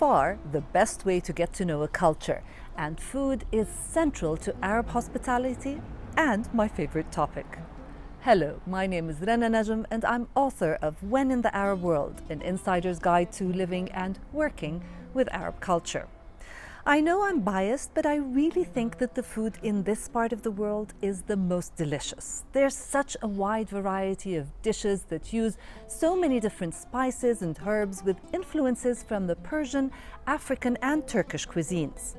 are the best way to get to know a culture, and food is central to Arab hospitality and my favorite topic. Hello, my name is Rana Nejem and I'm author of When in the Arab World, an insider's guide to living and working with Arab culture. I know I'm biased, but I really think that the food in this part of the world is the most delicious. There's such a wide variety of dishes that use so many different spices and herbs with influences from the Persian, African and Turkish cuisines.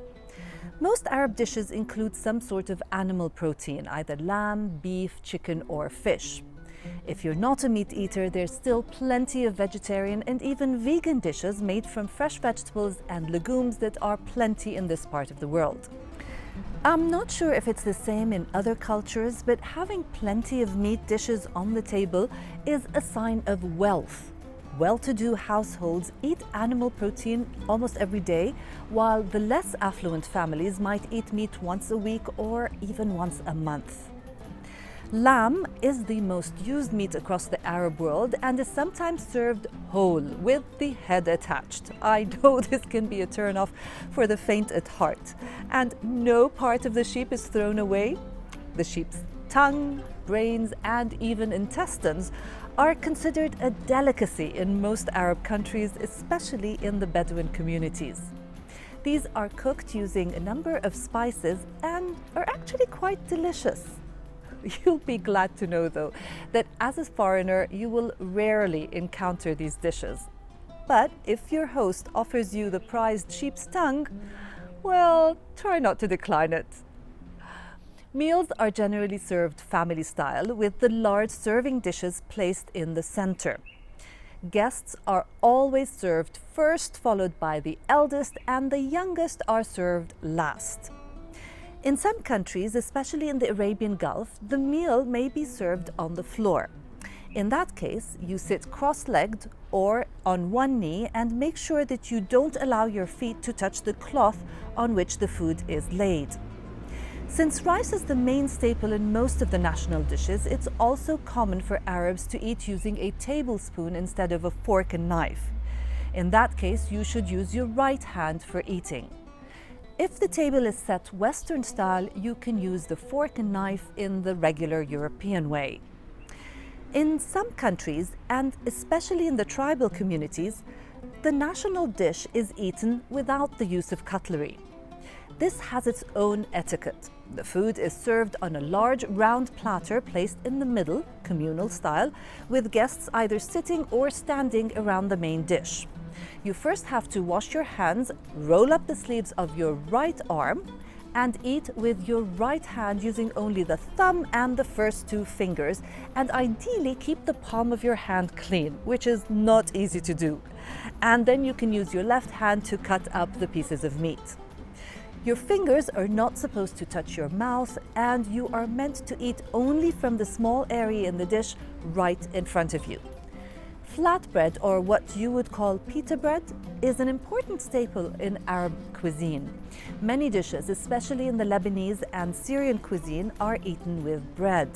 Most Arab dishes include some sort of animal protein, either lamb, beef, chicken or fish. If you're not a meat eater, there's still plenty of vegetarian and even vegan dishes made from fresh vegetables and legumes that are plenty in this part of the world. I'm not sure if it's the same in other cultures, but having plenty of meat dishes on the table is a sign of wealth. Well-to-do households eat animal protein almost every day, while the less affluent families might eat meat once a week or even once a month. Lamb is the most used meat across the Arab world and is sometimes served whole with the head attached. I know this can be a turn-off for the faint at heart. And no part of the sheep is thrown away. The sheep's tongue, brains and even intestines are considered a delicacy in most Arab countries, especially in the Bedouin communities. These are cooked using a number of spices and are actually quite delicious. You'll be glad to know, though, that as a foreigner, you will rarely encounter these dishes. But if your host offers you the prized sheep's tongue, well, try not to decline it. Meals are generally served family style, with the large serving dishes placed in the center. Guests are always served first, followed by the eldest, and the youngest are served last. In some countries, especially in the Arabian Gulf, the meal may be served on the floor. In that case, you sit cross-legged or on one knee and make sure that you don't allow your feet to touch the cloth on which the food is laid. Since rice is the main staple in most of the national dishes, it's also common for Arabs to eat using a tablespoon instead of a fork and knife. In that case, you should use your right hand for eating. If the table is set Western style, you can use the fork and knife in the regular European way. In some countries, and especially in the tribal communities, the national dish is eaten without the use of cutlery. This has its own etiquette. The food is served on a large round platter placed in the middle, communal style, with guests either sitting or standing around the main dish. You first have to wash your hands, roll up the sleeves of your right arm, and eat with your right hand using only the thumb and the first two fingers, and ideally keep the palm of your hand clean, which is not easy to do. And then you can use your left hand to cut up the pieces of meat. Your fingers are not supposed to touch your mouth, and you are meant to eat only from the small area in the dish right in front of you. Flatbread, or what you would call pita bread, is an important staple in Arab cuisine. Many dishes, especially in the Lebanese and Syrian cuisine, are eaten with bread.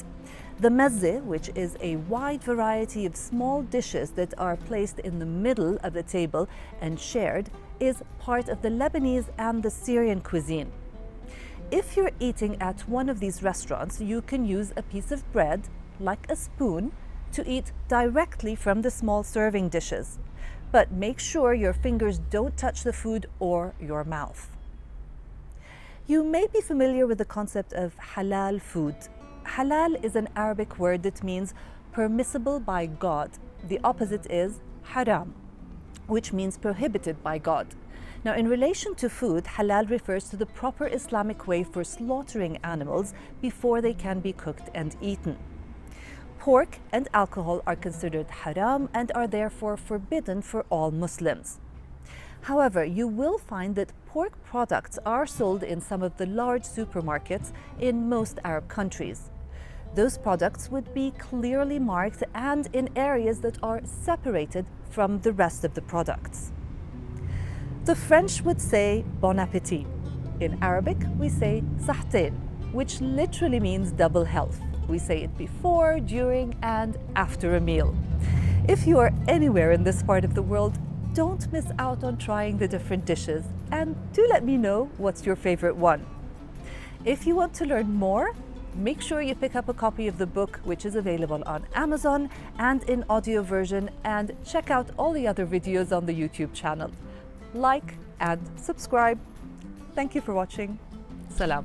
The mezze, which is a wide variety of small dishes that are placed in the middle of the table and shared, is part of the Lebanese and the Syrian cuisine. If you're eating at one of these restaurants, you can use a piece of bread, like a spoon, to eat directly from the small serving dishes. But make sure your fingers don't touch the food or your mouth. You may be familiar with the concept of halal food. Halal is an Arabic word that means permissible by God. The opposite is haram, which means prohibited by God. Now, in relation to food, halal refers to the proper Islamic way for slaughtering animals before they can be cooked and eaten. Pork and alcohol are considered haram and are therefore forbidden for all Muslims. However, you will find that pork products are sold in some of the large supermarkets in most Arab countries. Those products would be clearly marked and in areas that are separated from the rest of the products. The French would say bon appétit. In Arabic, we say sahtain, which literally means double health. We say it before, during, and after a meal. If you are anywhere in this part of the world, don't miss out on trying the different dishes, and do let me know what's your favorite one. If you want to learn more, make sure you pick up a copy of the book, which is available on Amazon and in audio version, and check out all the other videos on the YouTube channel. Like and subscribe. Thank you for watching. Salam.